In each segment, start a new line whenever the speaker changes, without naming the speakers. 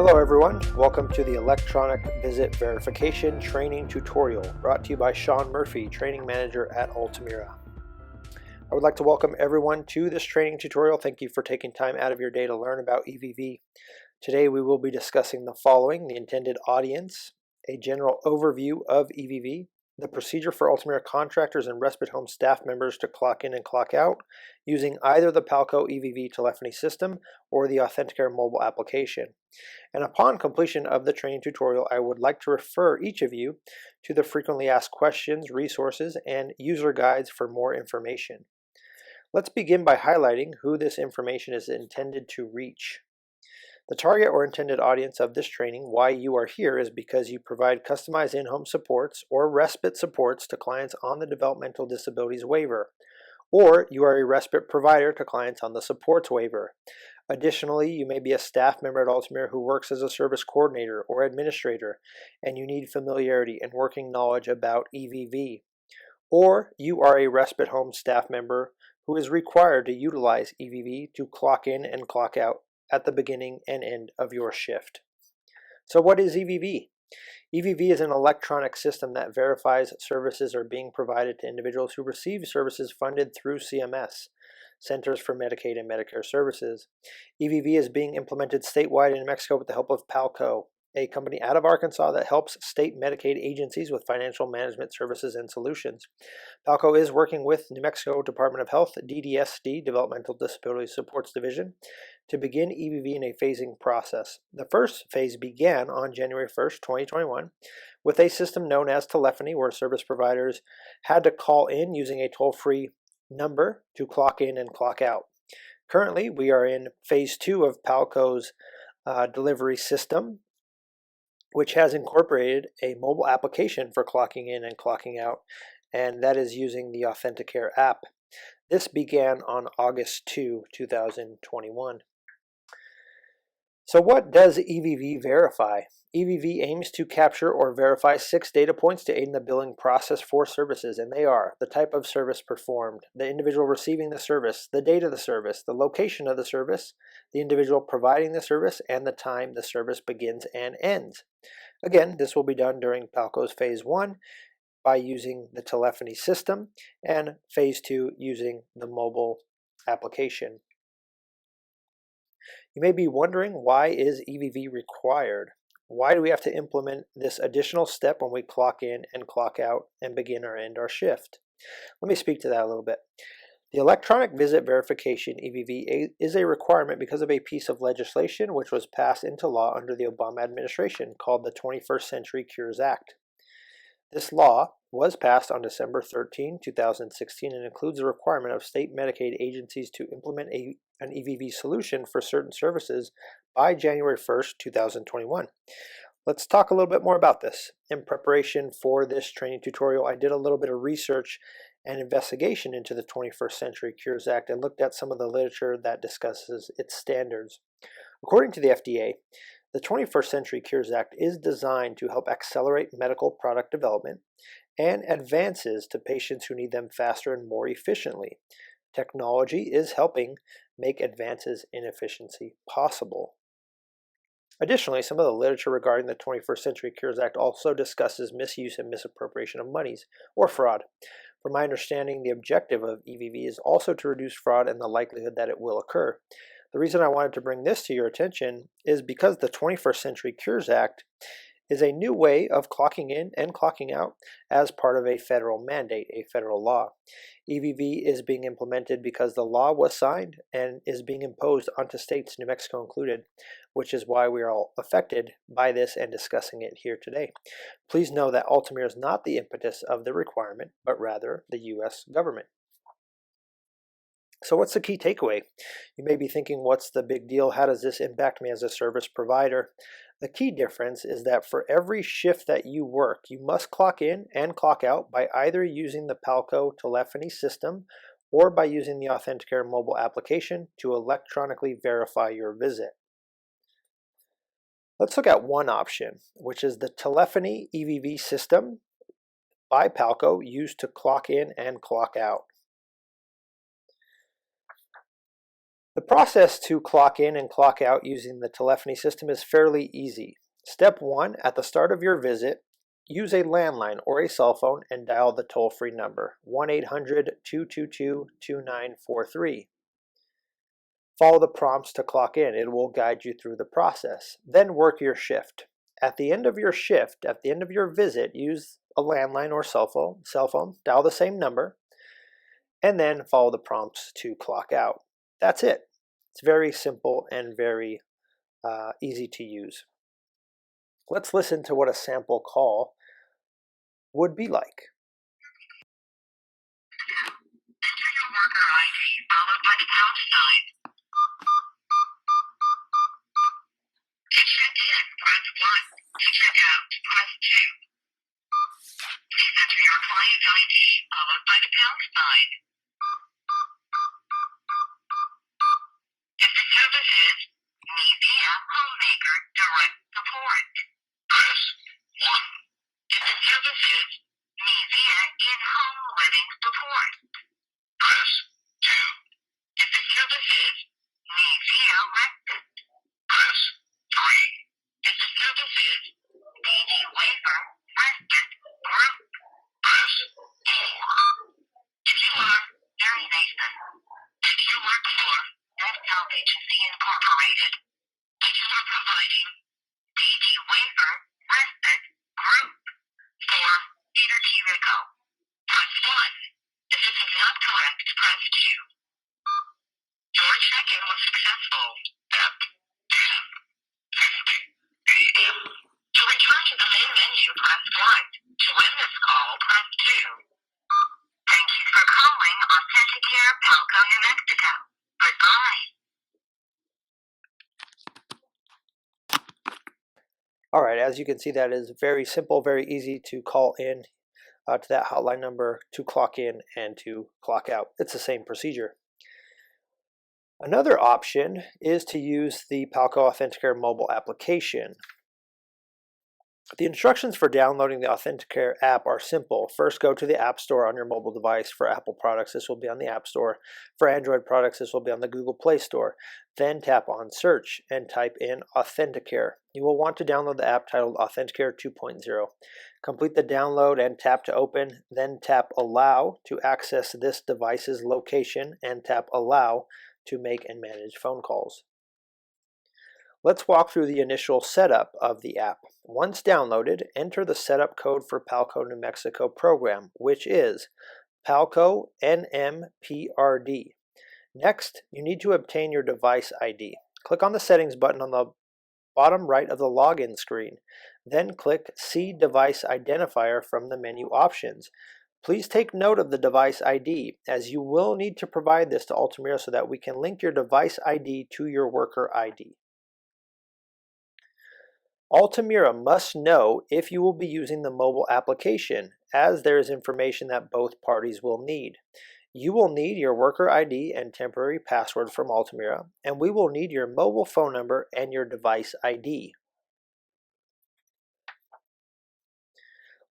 Hello everyone, welcome to the Electronic Visit Verification Training Tutorial brought to you by Sean Murphy, Training Manager at Altamira. I would like to welcome everyone to this training tutorial. Thank you for taking time out of your day to learn about EVV. Today we will be discussing the following: the intended audience, a general overview of EVV, the procedure for Altamira contractors and respite home staff members to clock in and clock out using either the Palco EVV telephony system or the Authenticator mobile application. And upon completion of the training tutorial, I would like to refer each of you to the frequently asked questions, resources, and user guides for more information. Let's begin by highlighting who this information is intended to reach. The target or intended audience of this training, why you are here, is because you provide customized in-home supports or respite supports to clients on the developmental disabilities waiver, or you are a respite provider to clients on the supports waiver. Additionally, you may be a staff member at Altamira who works as a service coordinator or administrator, and you need familiarity and working knowledge about EVV. Or you are a respite home staff member who is required to utilize EVV to clock in and clock out at the beginning and end of your shift. So what is EVV? EVV is an electronic system that verifies services are being provided to individuals who receive services funded through CMS, Centers for Medicaid and Medicare Services. EVV is being implemented statewide in New Mexico with the help of Palco, a company out of Arkansas that helps state Medicaid agencies with financial management services and solutions. Palco is working with New Mexico Department of Health, DDSD, Developmental Disability Supports Division, to begin EVV in a phasing process. The first phase began on January 1st, 2021, with a system known as Telephony, where service providers had to call in using a toll-free number to clock in and clock out. Currently, we are in phase 2 of Palco's delivery system, which has incorporated a mobile application for clocking in and clocking out, and that is using the Authenticator app. This began on August 2, 2021. So what does EVV verify? EVV aims to capture or verify 6 data points to aid in the billing process for services, and they are the type of service performed, the individual receiving the service, the date of the service, the location of the service, the individual providing the service, and the time the service begins and ends. Again, this will be done during Palco's Phase 1 by using the telephony system, and Phase 2 using the mobile application. You may be wondering, why is EVV required? Why do we have to implement this additional step when we clock in and clock out and begin or end our shift? Let me speak to that a little bit. The Electronic Visit Verification, EVV, is a requirement because of a piece of legislation which was passed into law under the Obama administration called the 21st Century Cures Act. This law was passed on December 13, 2016, and includes the requirement of state Medicaid agencies to implement an EVV solution for certain services by January 1st, 2021. Let's talk a little bit more about this. In preparation for this training tutorial, I did a little bit of research and investigation into the 21st Century Cures Act and looked at some of the literature that discusses its standards. According to the FDA, the 21st Century Cures Act is designed to help accelerate medical product development and advances to patients who need them faster and more efficiently. Technology is helping make advances in efficiency possible. Additionally, some of the literature regarding the 21st Century Cures Act also discusses misuse and misappropriation of monies, or fraud. From my understanding, the objective of EVV is also to reduce fraud and the likelihood that it will occur. The reason I wanted to bring this to your attention is because the 21st Century Cures Act is a new way of clocking in and clocking out as part of a federal mandate, a federal law. EVV is being implemented because the law was signed and is being imposed onto states, New Mexico included, which is why we are all affected by this and discussing it here today. Please know that Altamira is not the impetus of the requirement, but rather the U.S. government. So what's the key takeaway? You may be thinking, what's the big deal? How does this impact me as a service provider? The key difference is that for every shift that you work, you must clock in and clock out by either using the Palco telephony system or by using the Authenticator mobile application to electronically verify your visit. Let's look at one option, which is the Telephony EVV system by Palco used to clock in and clock out. The process to clock in and clock out using the telephony system is fairly easy. Step 1, at the start of your visit, use a landline or a cell phone and dial the toll-free number 1-800-222-2943. Follow the prompts to clock in. It will guide you through the process. Then work your shift. At the end of your shift, at the end of your visit, use a landline or cell phone, dial the same number, and then follow the prompts to clock out. That's it. It's very simple and very easy to use. Let's listen to what a sample call would be like.
Enter your worker ID followed by the pound sign. To check in, press 1. To check out, press 2. Please enter your client ID followed by the pound sign. If the service is Media Homemaker Direct Support, press 1. If the service is Media In-Home Living Support, press 2. If the service is Media Respite, press 3. If the service is DD Waiver Respite Group, press 4. If you are Mary Mason, if you work for National Agency Incorporated, if you are providing DD Waiver Respite Group for Peter T. Rico, press 1. If this is not correct, press 2. Your check-in was successful at 10:50 a.m. To return to the main menu, press 1. To end this call, press 2. Thank you for calling Authenticare Palco, New Mexico. Goodbye.
All right, as you can see, that is very simple, very easy to call in to that hotline number to clock in and to clock out. It's the same procedure. Another option is to use the Palco Authenticare mobile application. The instructions for downloading the Authenticare app are simple. First, go to the App Store on your mobile device. For Apple products, this will be on the App Store. For Android products, this will be on the Google Play Store. Then tap on Search and type in Authenticare. You will want to download the app titled Authenticare 2.0. Complete the download and tap to open. Then tap Allow to access this device's location and tap Allow to make and manage phone calls. Let's walk through the initial setup of the app. Once downloaded, enter the setup code for Palco New Mexico program, which is Palco NMPRD. Next, you need to obtain your device ID. Click on the Settings button on the bottom right of the login screen. Then click See Device Identifier from the menu options. Please take note of the device ID, as you will need to provide this to Altamira so that we can link your device ID to your worker ID. Altamira must know if you will be using the mobile application, as there is information that both parties will need. You will need your worker ID and temporary password from Altamira, and we will need your mobile phone number and your device ID.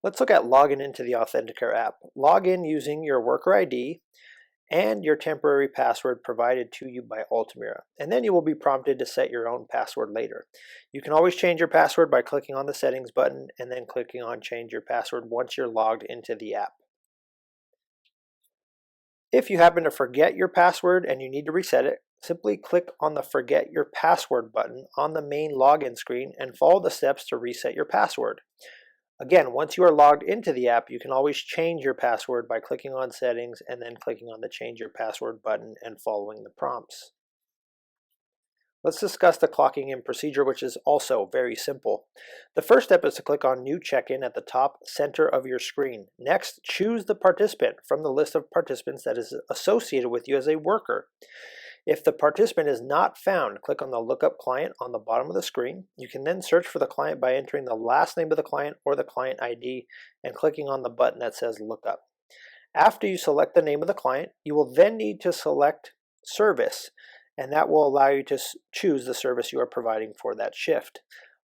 Let's look at logging into the Authenticare app. Log in using your worker ID and your temporary password provided to you by Altamira, and then you will be prompted to set your own password later. You can always change your password by clicking on the Settings button and then clicking on Change Your Password once you're logged into the app. If you happen to forget your password and you need to reset it, simply click on the Forget Your Password button on the main login screen and follow the steps to reset your password. Again, once you are logged into the app, you can always change your password by clicking on Settings and then clicking on the Change Your Password button and following the prompts. Let's discuss the clocking in procedure, which is also very simple. The first step is to click on New Check-in at the top center of your screen. Next, choose the participant from the list of participants that is associated with you as a worker. If the participant is not found, click on the Lookup Client on the bottom of the screen. You can then search for the client by entering the last name of the client or the client ID and clicking on the button that says Lookup. After you select the name of the client, you will then need to select Service, and that will allow you to choose the service you are providing for that shift.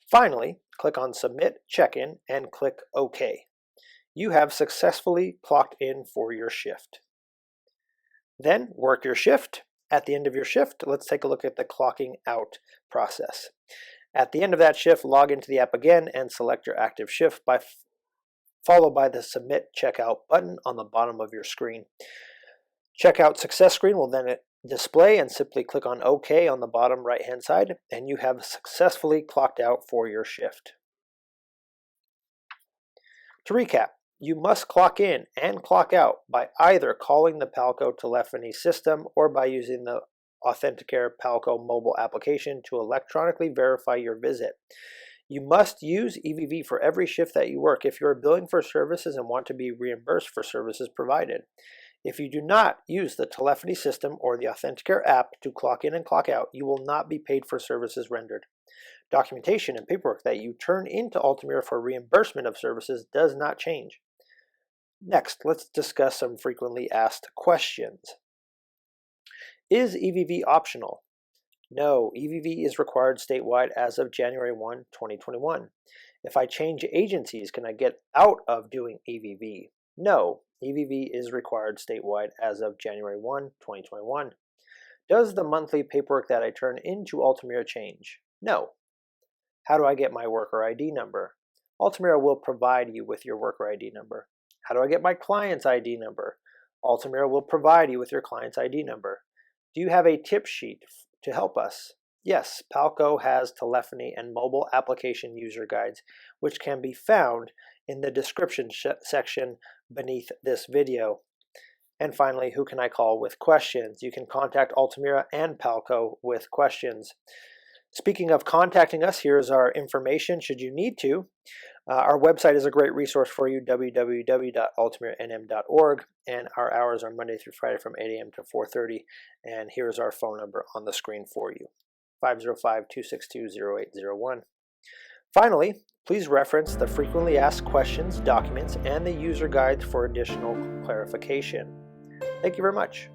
Finally, click on Submit Check-in and click OK. You have successfully clocked in for your shift. Then work your shift At the end of your shift, let's take a look at the clocking out process. At the end of that shift, log into the app again and select your active shift followed by the Submit Checkout button on the bottom of your screen. Checkout success screen will then display, and simply click on OK on the bottom right hand side, and you have successfully clocked out for your shift. To recap, you must clock in and clock out by either calling the Palco telephony system or by using the Authenticator Palco mobile application to electronically verify your visit. You must use EVV for every shift that you work if you are billing for services and want to be reimbursed for services provided. If you do not use the telephony system or the Authenticator app to clock in and clock out, you will not be paid for services rendered. Documentation and paperwork that you turn into Altamira for reimbursement of services does not change. Next, let's discuss some frequently asked questions. Is EVV optional? No, EVV is required statewide as of January 1, 2021. If I change agencies, can I get out of doing EVV? No, EVV is required statewide as of January 1, 2021. Does the monthly paperwork that I turn into Altamira change? No. How do I get my worker ID number? Altamira will provide you with your worker ID number. How do I get my client's ID number? Altamira will provide you with your client's ID number. Do you have a tip sheet to help us? Yes, Palco has telephony and mobile application user guides, which can be found in the description section beneath this video. And finally, who can I call with questions? You can contact Altamira and Palco with questions. Speaking of contacting us, here's our information should you need to. Our website is a great resource for you, www.altamiranm.org, and our hours are Monday through Friday from 8 a.m. to 4:30, and here's our phone number on the screen for you, 505-262-0801. Finally, please reference the frequently asked questions, documents, and the user guides for additional clarification. Thank you very much.